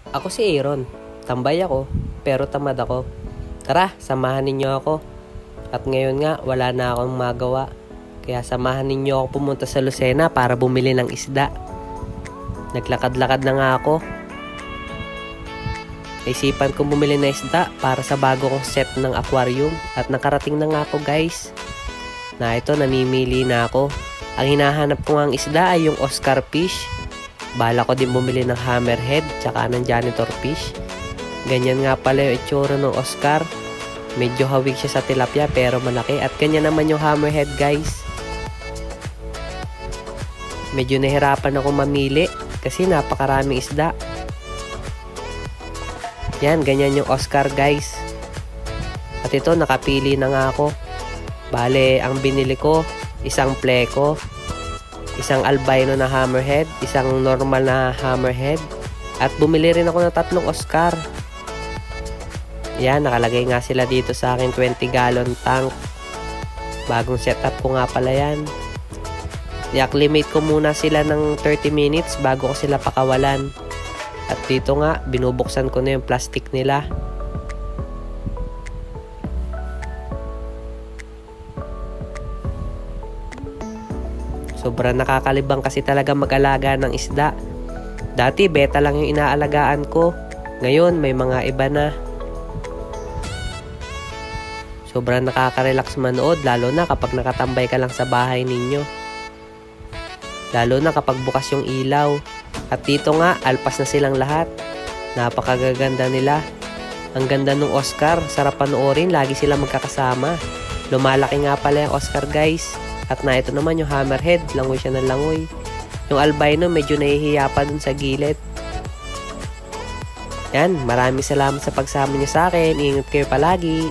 Ako si Aaron. Tambay ako, pero tamad ako. Tara, samahan ninyo ako. At ngayon nga, wala na akong magawa. Kaya samahan ninyo ako pumunta sa Lucena para bumili ng isda. Naglakad-lakad na nga ako. Naisipan kong bumili ng isda para sa bago kong set ng aquarium. At nakarating na nga ako guys. Na ito, namimili na ako. Ang hinahanap ko ngang isda ay yung Oscar fish. Bala ko din bumili ng hammerhead tsaka ng janitor fish. Ganyan nga pala yung itsura ng Oscar. Medyo hawig siya sa tilapia pero malaki. At ganyan naman yung hammerhead guys. Medyo nahirapan ako mamili kasi napakaraming isda. Yan, ganyan yung Oscar guys. At ito, nakapili na nga ako. Bale, ang binili ko, isang pleco, isang albino na hammerhead, isang normal na hammerhead, at bumili rin ako ng 3 Oscar. Yan, nakalagay nga sila dito sa akin 20-gallon tank. Bagong setup ko nga pala yan. I-acclimate ko muna sila ng 30 minutes bago ko sila pakawalan. At dito nga, binubuksan ko na yung plastic nila. Sobrang nakakalibang kasi talaga mag-alaga ng isda. Dati, beta lang yung inaalagaan ko. Ngayon, may mga iba na. Sobrang nakaka-relax manood, lalo na kapag nakatambay ka lang sa bahay ninyo. Lalo na kapag bukas yung ilaw. At dito nga, alpas na silang lahat. Napakagaganda nila. Ang ganda ng Oscar, sarap panoorin, lagi sila magkakasama. Lumalaki nga pala yung Oscar guys. At na ito naman yung hammerhead, langoy siya ng langoy. Yung albino medyo nahihiya pa dun sa gilid. Yan, maraming salamat sa pagsama niyo sa akin. Ingat kayo palagi.